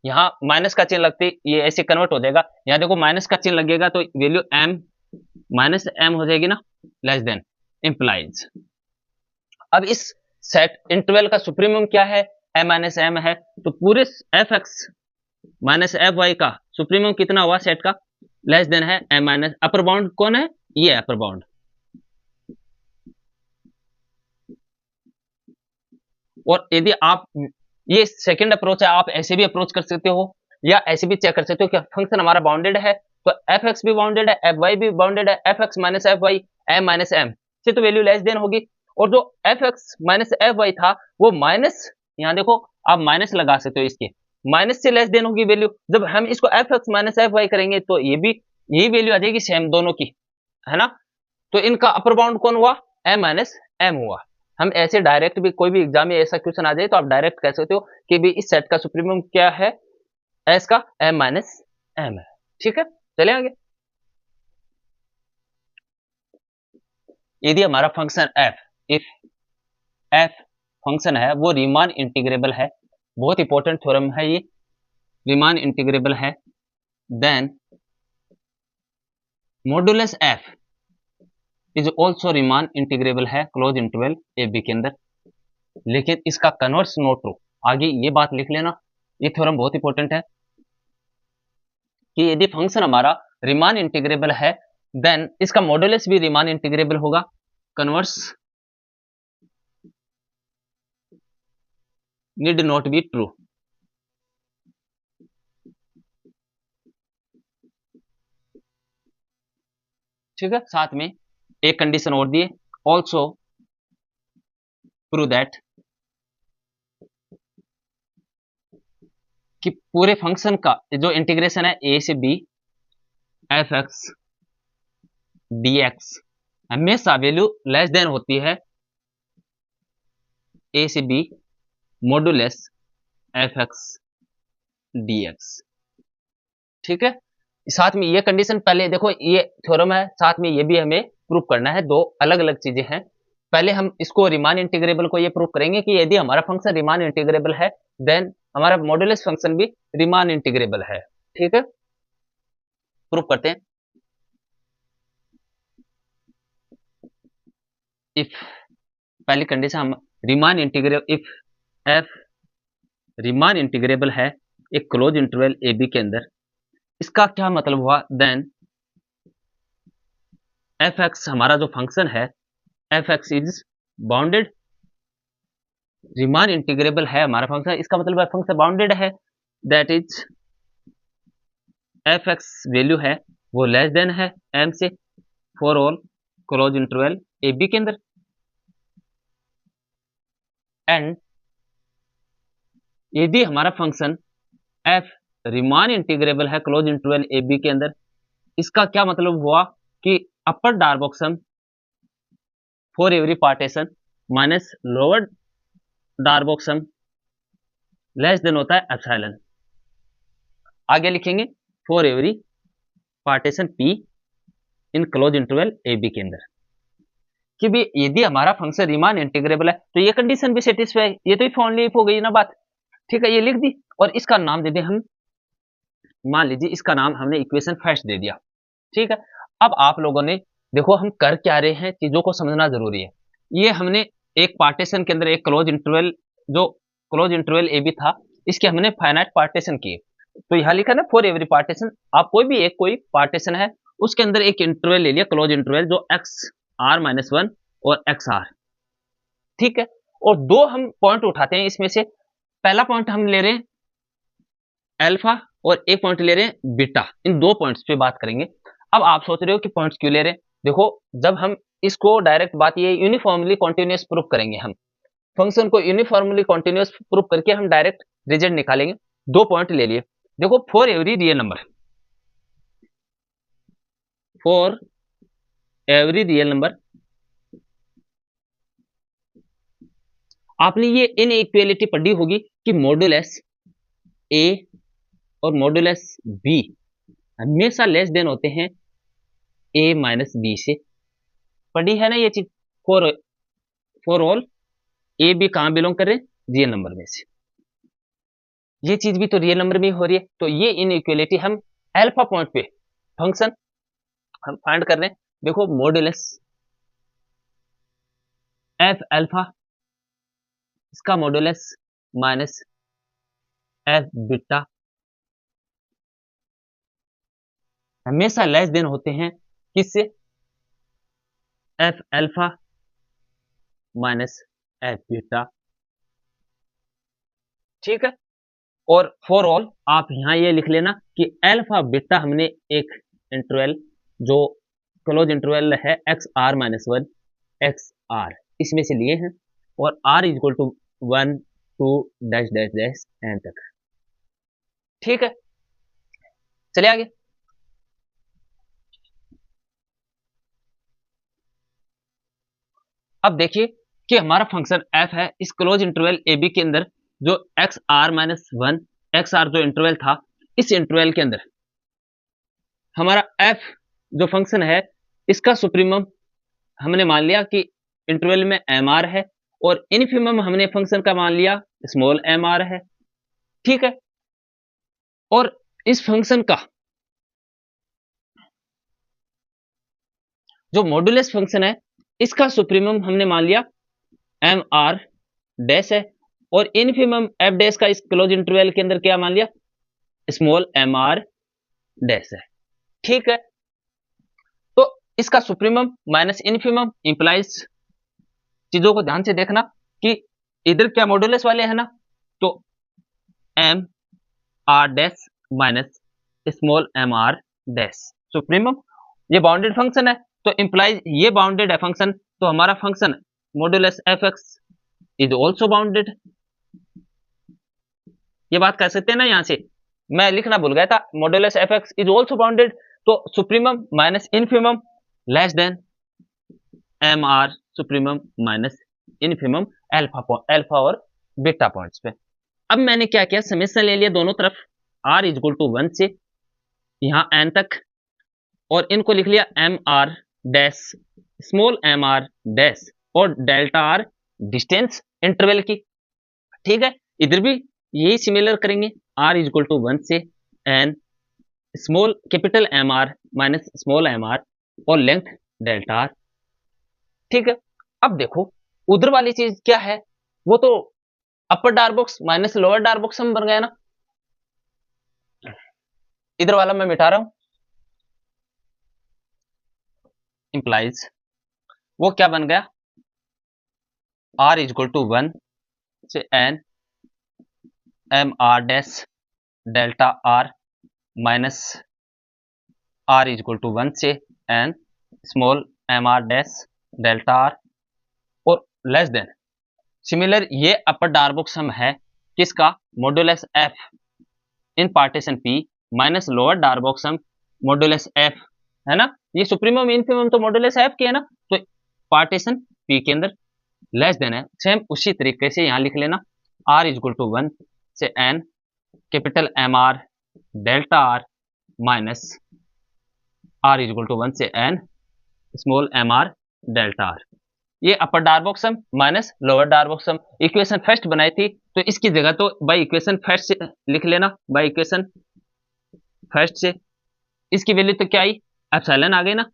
यहाँ माइनस का चिन्ह लगते ये ऐसे कन्वर्ट हो जाएगा, यहाँ देखो माइनस का चिन्ह लगेगा तो वैल्यू एम माइनस एम हो जाएगी ना, लेस देन इंप्लाइज। अब इस सेट इंटरवल का सुप्रीमम क्या है, एम माइनस एम है, तो पूरे f x minus F y का सुप्रीमम कितना हुआ सेट का, लेस देन है एम माइनस, अपर बाउंड कौन है, ये अपर बाउंड। और यदि आप, ये सेकंड अप्रोच है, आप ऐसे भी अप्रोच कर सकते हो या ऐसे भी चेक कर सकते हो कि फंक्शन हमारा बाउंडेड है तो एफ एक्स भी बाउंडेड है, एफ वाई भी बाउंडेड है, F x minus F y m minus m से तो वैल्यू लेस देन होगी, और जो f x minus F y था वो माइनस, यहाँ देखो आप माइनस लगा सकते हो, इसके माइनस से लेस देन होगी वैल्यू, जब हम इसको f x minus F y करेंगे तो ये भी यही वैल्यू आ जाएगी सेम दोनों की, है ना। तो इनका अपर बाउंड कौन हुआ, एम माइनस एम हुआ। हम ऐसे डायरेक्ट भी कोई भी एग्जाम में ऐसा क्वेश्चन आ जाए तो आप डायरेक्ट कह सकते हो कि भी इस सेट का सुप्रीमम क्या है, एस का एम माइनस एम है, ठीक है। चले आगे, यदि हमारा function F, if F function है वो रीमान इंटीग्रेबल है, बहुत इंपॉर्टेंट थ्योरम है ये, रीमान इंटीग्रेबल है, then modulus f is also Riemann integrable है क्लोज इंटरवल ए बी के अंदर, लेकिन इसका कन्वर्स नोट ट्रू। आगे ये बात लिख लेना, ये थ्योरम बहुत इंपॉर्टेंट है कि यदि फंक्शन हमारा रीमान इंटीग्रेबल है देन इसका मॉडुलस भी रीमान इंटीग्रेबल होगा, converse need not be true. ठीक है, साथ में एक कंडीशन और दिए, ऑल्सो प्रूव दैट कि पूरे फंक्शन का जो इंटीग्रेशन है ए से b f x D x हमेशा वैल्यू लेस देन होती है ए से b modulus F x D x. ठीक है, साथ में ये कंडीशन, पहले देखो ये थ्योरम है, साथ में ये भी हमें प्रूव करना है, दो अलग अलग चीजें हैं। पहले हम इसको रीमान इंटीग्रेबल को ये प्रूव करेंगे कि यदि हमारा फंक्शन रीमान इंटीग्रेबल है देन हमारा मॉडुलस फंक्शन भी रीमान इंटीग्रेबल है। ठीक है, प्रूव करते हैं। इफ, पहली कंडीशन हम Riemann integrable, if F Riemann integrable है एक क्लोज इंटरवल ए बी के अंदर, इसका क्या मतलब हुआ, देन एफ एक्स हमारा जो फंक्शन है F x is bounded, Riemann integrable है हमारा फंक्शन, इसका मतलब है फंक्शन बाउंडेड है, that is F x value है वो लेस देन है एम से for all close interval A B के अंदर, एंड यदि हमारा फंक्शन एफ रीमान इंटीग्रेबल है क्लोज इंटरवल ए बी के अंदर, इसका क्या मतलब हुआ कि upper Darboux sum for every partition minus lower Darboux sum less than होता है एप्सिलॉन। आगे लिखेंगे for every partition p in close interval A B के अंदर, कि भी यदि हमारा फंक्शन रीमान इंटीग्रेबल है तो ये कंडीशन भी सेटिस्फाई, ये तो इफ ओनली इफ हो गई ना बात, ठीक है, ये लिख दी और इसका नाम दे दिया हम, मान लीजिए इसका नाम हमने इक्वेशन फर्स्ट दे दिया, ठीक है। अब आप लोगों ने देखो हम कर क्या रहे हैं, चीजों को समझना जरूरी है। ये हमने एक पार्टीशन के अंदर एक क्लोज इंटरवल, जो क्लोज इंटरवल ए बी था, इसके हमने फाइनाइट पार्टीशन किए, तो यहां लिखा ना फॉर एवरी पार्टीशन, आप कोई भी एक कोई पार्टीशन है उसके अंदर एक इंटरवल ले लिया क्लोज इंटरवल जो एक्स आर माइनस वन और एक्स आर, ठीक है। और दो हम पॉइंट उठाते हैं इसमें से, पहला पॉइंट हम ले रहे हैं अल्फा और एक पॉइंट ले रहे हैं बीटा, इन दो पॉइंट्स पे बात करेंगे। अब आप सोच रहे हो कि पॉइंट्स क्यों ले रहे हैं, देखो जब हम इसको डायरेक्ट बात ये यूनिफॉर्मली कॉन्टिन्यूस प्रूफ करेंगे, हम फंक्शन को यूनिफॉर्मली कॉन्टिन्यूस प्रूफ करके हम डायरेक्ट रिजल्ट निकालेंगे। दो पॉइंट ले लिए, देखो for every real number, for every real number, आपने ये इनइक्वालिटी पढ़ी होगी कि मॉडुलस ए और मॉडुलस बी हमेशा लेस देन होते हैं ए माइनस बी से, पढ़ी है ना ये चीज, for for all a b कहां बिलोंग कर रहे हैं, रियल नंबर में से, ये चीज भी तो रियल नंबर में हो रही है, तो ये इनइक्वालिटी हम अल्फा पॉइंट पे फंक्शन हम फाइंड कर रहे हैं। देखो मॉडुलस एफ अल्फा, इसका मॉडुलस माइनस एफ बीटा हमेशा लेस देन होते हैं किससे, F alpha minus F beta, ठीक है। और फॉर ऑल आप यहां ये लिख लेना कि अल्फा बीटा हमने एक इंटरवल जो क्लोज इंटरवल है x r minus one x r इसमें से लिए हैं, और r is equal to one two dash dash dash n तक, ठीक है। चलिए आगे, अब देखिए कि हमारा फंक्शन एफ है इस क्लोज इंटरवल ए बी के अंदर, जो x r minus one x r जो इंटरवल था, इस इंटरवल के अंदर हमारा एफ जो फंक्शन है इसका सुप्रीमम हमने मान लिया कि इंटरवल में एम आर है, और इनफिमम हमने फंक्शन का मान लिया स्मॉल एम आर है, ठीक है। और इस फंक्शन का जो मॉडुलस फंक्शन है इसका सुप्रीमम हमने मान लिया एम आर डैश है, और इनफिमम एफ डैश का इस क्लोज इंटरवल के अंदर क्या मान लिया, स्मॉल एम आर डैश है, ठीक है। तो इसका सुप्रीमम माइनस इनफिमम इंप्लाइज, चीजों को ध्यान से देखना कि इधर क्या मॉडुलस वाले है ना, तो m are dash minus small M R dash supremum, ये बाउंडेड फंक्शन है तो इंप्लाइज ये बाउंडेड है फंक्शन, तो हमारा function modulus F x is also bounded, ये बात कह सकते हैं ना, यहां से मैं लिखना भूल गया था, modulus F x is also bounded, तो supremum minus infimum less than M R supremum minus infimum alpha और बीटा पॉइंट्स पे। अब मैंने क्या किया, समेशन ले लिया दोनों तरफ, r is equal to one से यहां n तक, और इनको लिख लिया M are dash small M R dash और डेल्टा आर डिस्टेंस इंटरवल की, ठीक है। इधर भी यही सिमिलर करेंगे, r is equal to one से N small capital M R minus small M R और लेंथ डेल्टा आर, ठीक है। अब देखो उधर वाली चीज क्या है, वो तो अपर डार बॉक्स माइनस लोअर डार बॉक्स बन गया ना, इधर वाला मैं मिटा रहा हूं, इंप्लाइज वो क्या बन गया, r इक्वल टू 1 से n m are dash delta r minus r equal to 1 से n small M R dash delta r और लेस देन। सिमिलर ये अपर डार बॉक्स सम है किसका, modulus f in partition p minus lower Darboux sum modulus f, है ना, ये supremum infimum तो modulus f की है ना, तो पार्टीशन p के अंदर लेस देन है। सेम उसी तरीके से यहां लिख लेना, r इक्वल टू 1 से n capital M r delta r minus r equal to 1 से n small M r delta r। ये upper Darboux sum minus lower Darboux sum equation first बनाई थी, तो इसकी जगह तो बाय इक्वेशन फर्स्ट से लिख लेना, बाय इक्वेशन फर्स्ट से इसकी वैल्यू तो क्या आई, एप्सिलॉन आ गई ना,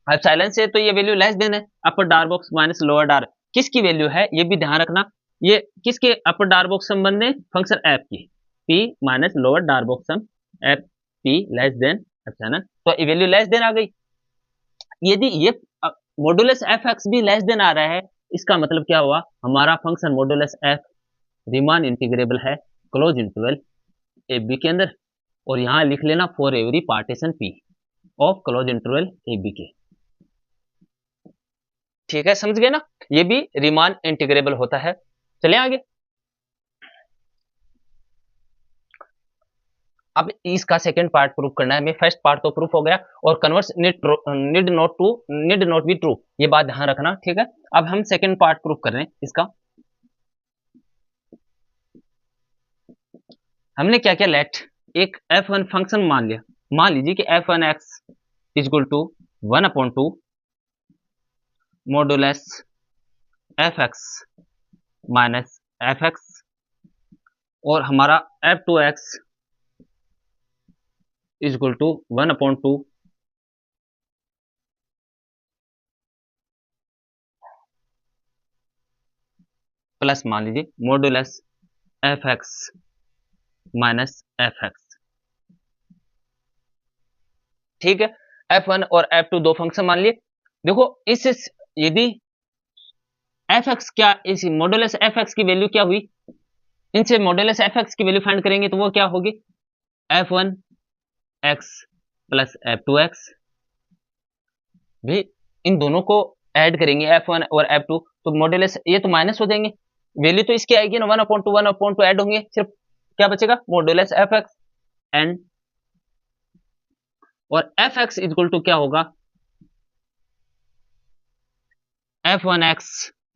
एप्सिलॉन से तो ये वैल्यू लेस देन है अपर डार बॉक्स माइनस लोअर डार, किसकी वैल्यू है ये भी ध्यान रखना, ये किसके अपर डार बॉक्स सम बनने, फंक्शन एफ की, P minus lower Darboux sum F P less than epsilon, तो ये वैल्यू लेस देन आ गई। यदि ये मॉड्यूलस एफ एक्स भी लेस देन आ रहा है, इसका मतलब क्या हुआ, हमारा function modulus F Riemann integrable है क्लोज इंटरवल ए बी के अंदर, और यहां लिख लेना for every partition P of close interval A B के। ठीक है, समझ गए ना, ये भी रीमान इंटीग्रेबल होता है। चलिए आगे, अब इसका सेकंड पार्ट प्रूफ करना है, मैं फर्स्ट पार्ट तो प्रूफ हो गया, और converse need not be true, ये बात ध्यान रखना, ठीक है। अब हम सेकंड पार्ट प्रूफ कर रहे हैं इसका। हमने क्या क्या, लेट एक f1 फंक्शन मान लिया, मान लीजिए कि f1x equal to 1/2 modulus fx minus fx, और हमारा f2x इक्वल टू 1/2 प्लस मान लीजिए मॉडुलस fx माइनस fx। ठीक है, f1 और f2 दो फंक्शन मान लिए। देखो इस यदि fx क्या, इस मॉडुलस fx की वैल्यू क्या हुई, इनसे मॉडुलस fx की वैल्यू फाइंड करेंगे तो वो क्या होगी, f1x प्लस f2x, भी इन दोनों को ऐड करेंगे f1 और f2 तो मॉडुलस ये तो माइनस हो जाएंगे, वैल्यू तो इसकी आएगी ना 1/2 ऐड होंगे, सिर्फ क्या बचेगा मॉडुलस fx एंड, और fx इक्वल टू क्या होगा, f1x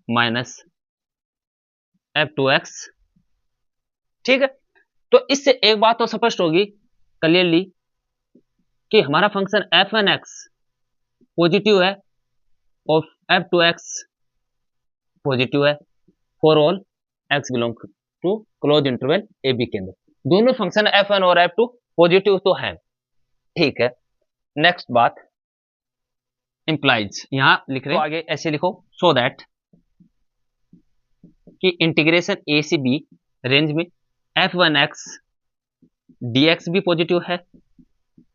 माइनस f2x। ठीक है, तो इससे एक बात तो स्पष्ट होगी क्लियरली कि हमारा फंक्शन f1x पॉजिटिव है और f2x पॉजिटिव है for all x belong to close interval A B के अंदर, दोनों फंक्शन f1 और f2 पॉजिटिव तो है। ठीक है, नेक्स्ट बात इंप्लाइज, यहां लिख रहे हैं तो आगे ऐसे लिखो, सो दैट कि इंटीग्रेशन ए से बी रेंज में f1x dx भी पॉजिटिव है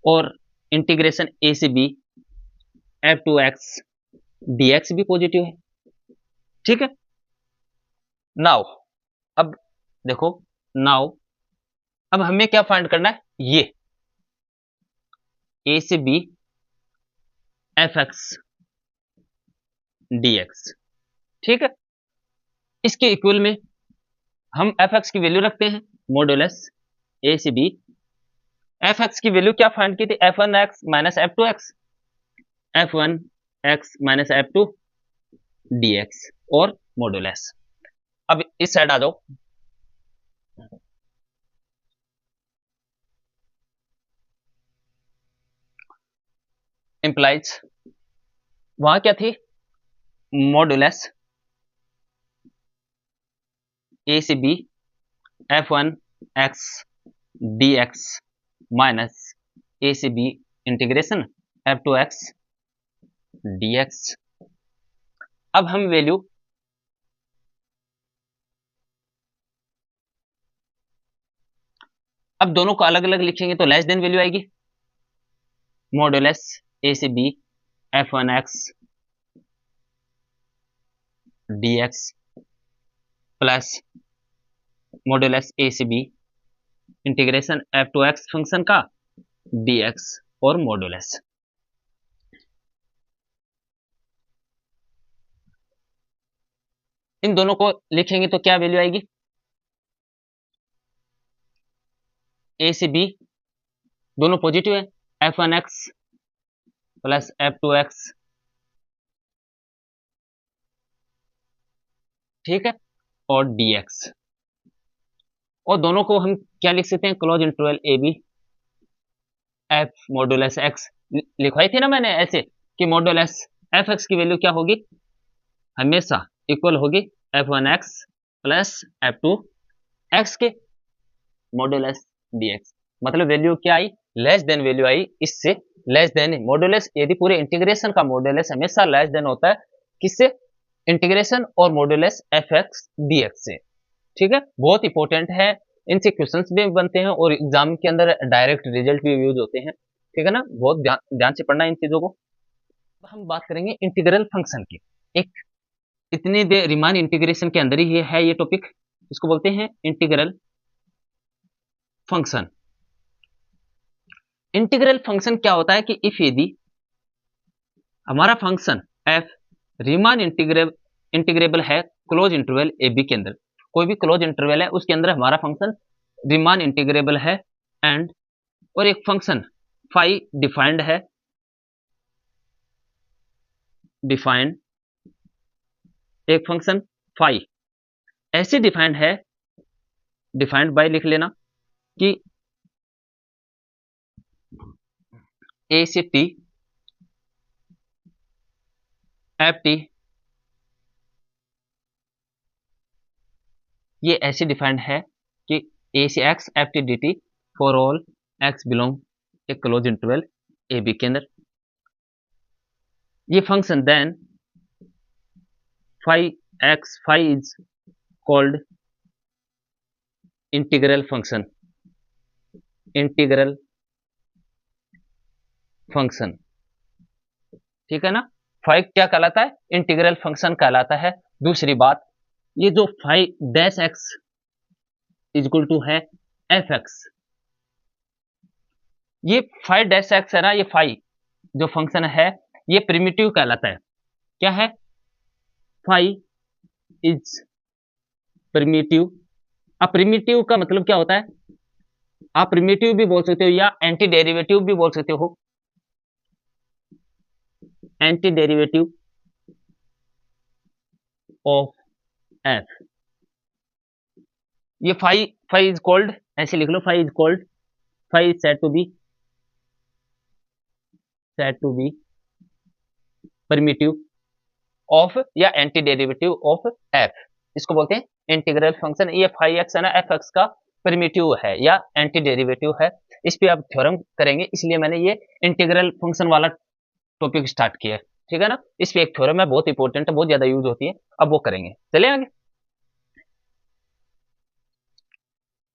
और इंटीग्रेशन ए से बी f2x dx भी पॉजिटिव है। ठीक है, नाउ अब देखो, नाउ अब हमें क्या फाइंड करना है, ये ए से बी fx dx। ठीक है, इसके इक्वल में हम fx की वैल्यू रखते हैं मॉडुलस ए से बी, fx की वैल्यू क्या फाइंड की थी, f1x minus f2x, f1x minus f2 dx और मॉडुलस। अब इस साइड आ जाओ, इंप्लाइज वहां क्या थी, मॉडुलस ए से बी f1x dx माइनस ए से बी इंटीग्रेशन f2x dx। अब हम वैल्यू अब दोनों को अलग अलग लिखेंगे तो लेस देन वैल्यू आएगी, मॉडुलस ए से B f1x dx plus modulus A से बी इंटीग्रेशन f2x फंक्शन का dx और मॉडुलस। इन दोनों को लिखेंगे तो क्या वैल्यू आएगी, ए से बी दोनों पॉजिटिव है, f1x प्लस f2x, ठीक है, और dx, और दोनों को हम क्या लिख सकते हैं, क्लोज इंटरवल ए बी f मॉडुलस x लिखवाई थी ना मैंने ऐसे कि मॉडुलस fx की वैल्यू क्या होगी, हमेशा इक्वल होगी f1x प्लस f2x के मॉडुलस dx। मतलब वैल्यू क्या आई, लेस देन वैल्यू आई, इससे लेस देन मॉडुलस, यदि पूरे इंटीग्रेशन का मॉडुलस हमेशा लेस देन होता है किससे, इंटीग्रेशन और मॉडुलस fx dx से, ठीक है, बहुत इंपॉर्टेंट है, इनसे क्वेश्चंस भी बनते हैं और एग्जाम के अंदर डायरेक्ट रिजल्ट भी यूज होते हैं, ठीक है ना, बहुत ध्यान से पढ़ना इन चीजों को। हम बात करेंगे इंटीग्रल फंक्शन की, एक इतनी देर रिमान इंटीग्रेशन के अंदर ही ये है, ये टॉपिक, इसको बोलते हैं इंटीग्रल फंक्शन। इंटीग्रल फंक्शन क्या होता है कि इफ यदि हमारा फंक्शन f रीमान इंटीग्रेबल है क्लोज इंटरवल ए बी के अंदर, कोई भी क्लोज इंटरवल है उसके अंदर हमारा फंक्शन रीमान इंटीग्रेबल है, एंड और एक फंक्शन फाई डिफाइंड है, डिफाइंड एक फंक्शन फाई ऐसे डिफाइंड है, डिफाइंड बाय लिख लेना कि ए से टी एफ टी, ये ऐसे डिफाइंड है कि ए से x F T D t for all x belong a close interval A B के अंदर। ये function then phi x phi is called integral function, integral function, ठीक है ना, फाई क्या कहलाता है, इंटीग्रल फंक्शन कहलाता है। दूसरी बात, ये जो phi dash x equal to है एफ एक्स, ये फाई डैश एक्स है ना, ये फाई जो फंक्शन है ये प्रिमिटिव कहलाता है, क्या है, फाई इज प्रिमिटिव। अब प्रिमिटिव का मतलब क्या होता है, आप प्रिमिटिव भी बोल सकते हो या एंटी डेरिवेटिव भी बोल सकते हो, एंटी डेरिवेटिव ऑफ एफ। ये फाई फाई इज कॉल्ड, ऐसे लिख लो, phi is called, phi is said to be primitive of या एंटी डेरिवेटिव ऑफ एफ, इसको बोलते हैं इंटीग्रल फंक्शन। ये फाई एक्स है ना, एफ एक्स का प्रिमिटिव है या एंटी डेरिवेटिव है, इस पे आप थ्योरम करेंगे, इसलिए मैंने ये इंटीग्रल फंक्शन वाला टॉपिक स्टार्ट किया है, ठीक है ना, इस पे एक थ्योरम है, बहुत इंपॉर्टेंट है, बहुत ज्यादा यूज होती है, अब वो करेंगे। चले आगे,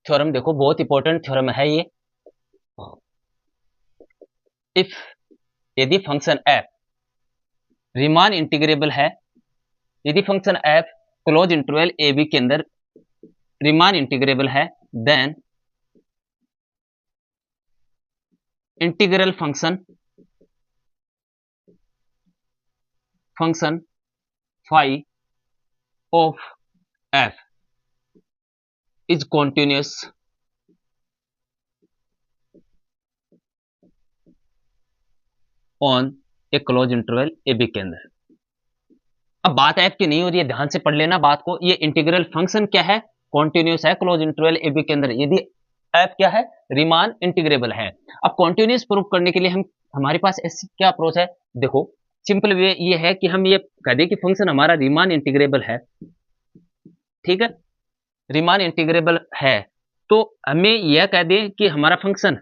थ्योरम देखो, बहुत इंपॉर्टेंट थ्योरम है ये। इफ यदि फंक्शन एफ रीमान इंटीग्रेबल है, यदि function f close interval A B के अंदर रीमान इंटीग्रेबल है, then integral function phi of f is continuous on a close interval A B के अंदर। अब बात एफ की नहीं हो रही है, ध्यान से पढ़ लेना बात को, ये इंटीग्रल फंक्शन क्या है, कॉन्टिन्यूस है क्लोज इंटरवल ए बी के अंदर, यदि एफ क्या है, रीमान इंटीग्रेबल है। अब कॉन्टिन्यूस प्रूफ करने के लिए हमारे पास ऐसी क्या अप्रोच है, देखो सिंपल वे ये है कि हम ये कह दें कि फंक्शन हमारा रीमान इंटीग्रेबल है, ठीक है, रीमान इंटीग्रेबल है, तो हमें यह कह दें कि हमारा फंक्शन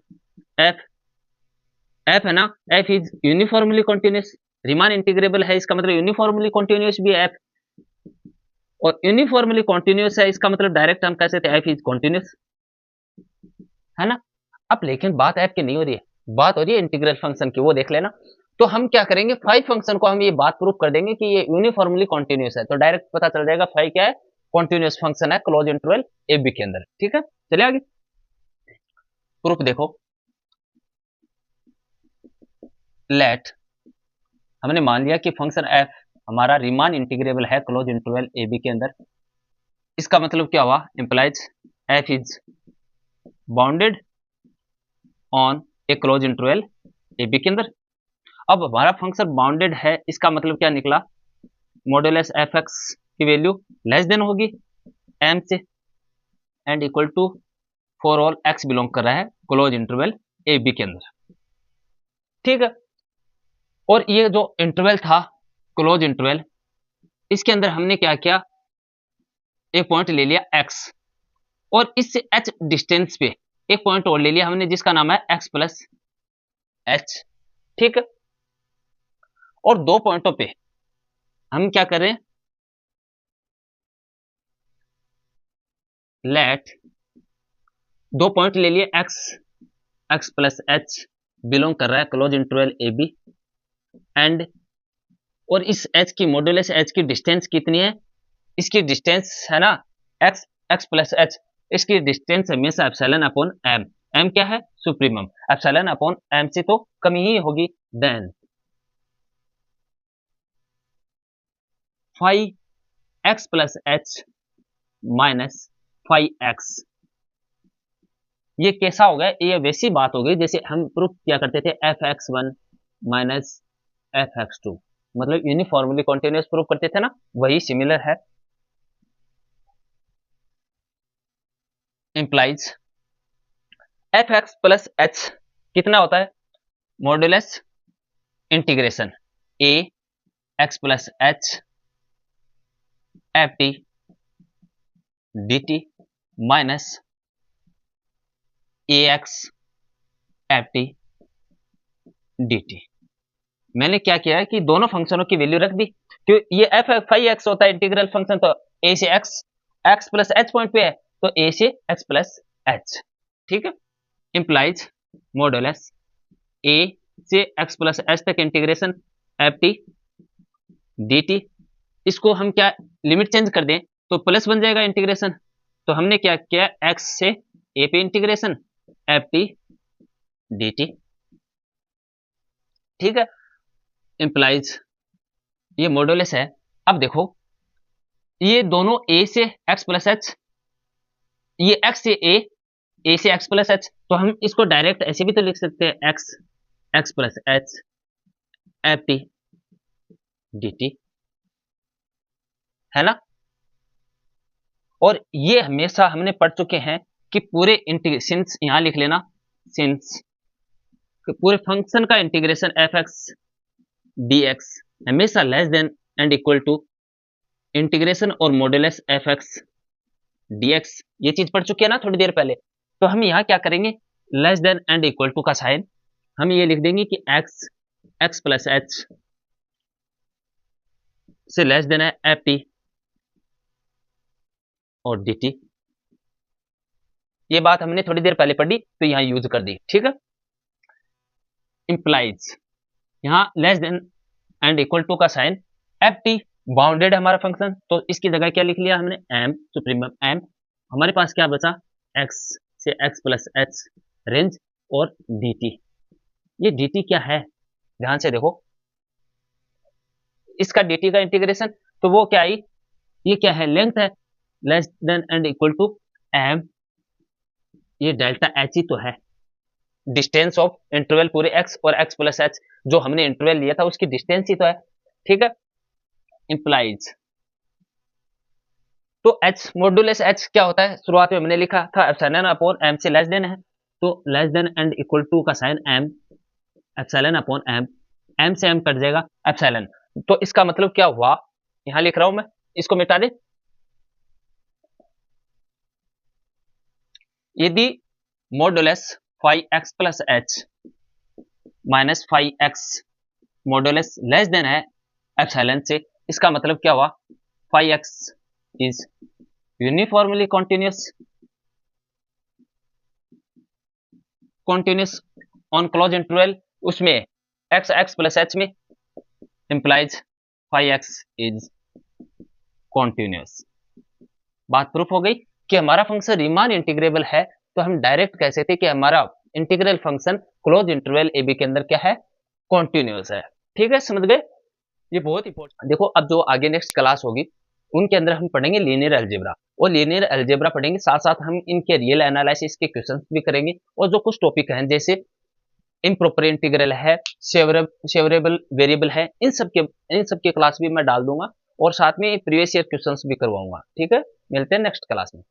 एफ एफ है ना, F is uniformly continuous, Riemann integrable है इसका मतलब यूनिफॉर्मली कॉन्टिन्यूस भी है एफ, और यूनिफॉर्मली कॉन्टिन्यूस है इसका मतलब डायरेक्ट हम कह सकते हैं एफ इज कॉन्टिन्यूस, है ना। अब लेकिन बात ऐप की नहीं हो रही है, बात हो रही है इंटीग्रल फंक्शन की, वो देख लेना। तो हम क्या करेंगे, फाइव फंक्शन को हम ये बात प्रूव कर देंगे कि ये यूनिफॉर्मली कॉन्टिन्यूस है, तो डायरेक्ट पता चल जाएगा फाइव क्या है, कॉन्टिन्यूस फंक्शन है क्लोज इंटरवल ए बी के अंदर। ठीक है, चलिए आगे प्रूफ देखो। लेट, हमने मान लिया कि फंक्शन एफ हमारा रीमान इंटीग्रेबल है क्लोज इंटरवल ए बी के अंदर। इसका मतलब क्या हुआ, implies f is bounded on a close interval A B के अंदर। अब हमारा फंक्शन बाउंडेड है, इसका मतलब क्या निकला, मॉडुलस एफ एक्स की वैल्यू लेस देन होगी एम से and equal to for all x belong कर रहा है क्लोज इंटरवल ए बी के अंदर। ठीक है, और ये जो इंटरवल था क्लोज इंटरवल, इसके अंदर हमने क्या किया, एक पॉइंट ले लिया x, और इससे h डिस्टेंस पे एक पॉइंट और ले लिया हमने जिसका नाम है x प्लस h। ठीक है, और दो पॉइंटों पे हम क्या करें, लेट दो पॉइंट ले लिए x प्लस h बिलोंग कर रहा है close interval A b and, और इस h की मॉड्यूलस h की डिस्टेंस कितनी है, इसकी डिस्टेंस है ना x प्लस h, इसकी डिस्टेंस हमेशा एप्सिलॉन अपॉन m, m क्या है सुप्रीमम, एप्सिलॉन अपॉन m से तो कम ही होगी, then five x plus h minus five x. ये कैसा हो गया, ये वैसी बात हो गई जैसे हम प्रूफ किया करते थे F x one minus F x two, मतलब यूनिफॉर्मली कॉन्टिन्यूस प्रूफ करते थे ना, वही सिमिलर है। Implies F X plus H कितना होता है, modulus integration A X plus H F T D T minus A X F T D T. मैंने क्या किया है कि दोनों फंक्शनों की वैल्यू रख दी, क्यों ये एफ फाइव एक्स होता है इंटीग्रल फंक्शन, तो ए से एक्स प्लस एच पॉइंट पे है, तो ए से एक्स प्लस एच। ठीक है, इंप्लाइज मॉडुलस ए से एक्स प्लस एच तक integration F T D T, इसको हम क्या लिमिट चेंज कर दें तो प्लस बन जाएगा इंटीग्रेशन, तो हमने क्या किया एक्स से ए पे integration F T D T. ठीक है, इंप्लाइज ये मॉडुलस है। अब देखो ये दोनों a से x प्लस एच, ये x से a से x प्लस एच, तो हम इसको डायरेक्ट ऐसे भी तो लिख सकते हैं x plus H F T D T, है ना। और ये हमेशा हमने पढ़ चुके हैं कि पूरे सिंस यहां लिख लेना, सिंस पूरे फंक्शन का integration F x D x हमेशा less than and equal to integration और modulus F x D X, ये चीज पढ़ चुके हैं ना थोड़ी देर पहले। तो हम यहाँ क्या करेंगे, less than and equal to का साइन हम ये लिख देंगे कि एक्स प्लस एच से लेस देन है एफ टी और डी टी। ये बात हमने थोड़ी देर पहले पढ़ी तो यहाँ यूज कर दी। ठीक है, इंप्लाइज यहाँ less than and equal to का साइन, एफ टी बाउंडेड है हमारा फंक्शन, तो इसकी जगह क्या लिख लिया हमने एम सुप्रीमम एम, हमारे पास क्या बचा एक्स से एक्स प्लस एच रेंज और डी टी। ये डी टी क्या है ध्यान से देखो, इसका डी टी का इंटीग्रेशन, तो वो क्या आई, ये क्या है लेंथ है less than and equal to m, ये डेल्टा एच ही तो है, डिस्टेंस ऑफ इंटरवल पूरे x और x प्लस एच जो हमने इंटरवल लिया था उसकी डिस्टेंस ही तो है। ठीक है, इंप्लाइज तो h मॉडुलस h क्या होता है, शुरुआत में हमने लिखा था एप्सिलॉन अपॉन m से लेस देन है, तो less than and equal to का sign m epsilon upon m, m से m कट जाएगा एप्सिलॉन, तो इसका मतलब क्या हुआ, यहां लिख रहा हूं मैं, इसको मिटा दे, यदि modulus five x plus h minus five x modulus less than है एप्सिलॉन से, इसका मतलब क्या हुआ, five x is uniformly continuous continuous on closed interval, उसमें एक्स एक्स प्लस एच में implies five x is continuous. बात प्रूफ हो गई कि हमारा फंक्शन रीमान इंटीग्रेबल है, तो हम डायरेक्ट कह सकते हैं कि हमारा integral function close interval A B के अंदर क्या है, कॉन्टिन्यूस है। ठीक है, समझ गए, ये बहुत इंपॉर्टेंट। देखो अब जो आगे नेक्स्ट क्लास होगी उनके अंदर हम पढ़ेंगे लीनियर अलजेब्रा, और लीनियर अलजेब्रा पढ़ेंगे, साथ साथ हम इनके रियल एनालिसिस के क्वेश्चंस भी करेंगे, और जो कुछ टॉपिक हैं जैसे इम्प्रॉपर इंटीग्रल है, शेवरेबल वेरिएबल है, इन सब के क्लास भी मैं डाल दूंगा, और साथ में प्रीवियस ईयर क्वेश्चंस भी करवाऊंगा। ठीक है, मिलते हैं नेक्स्ट क्लास में।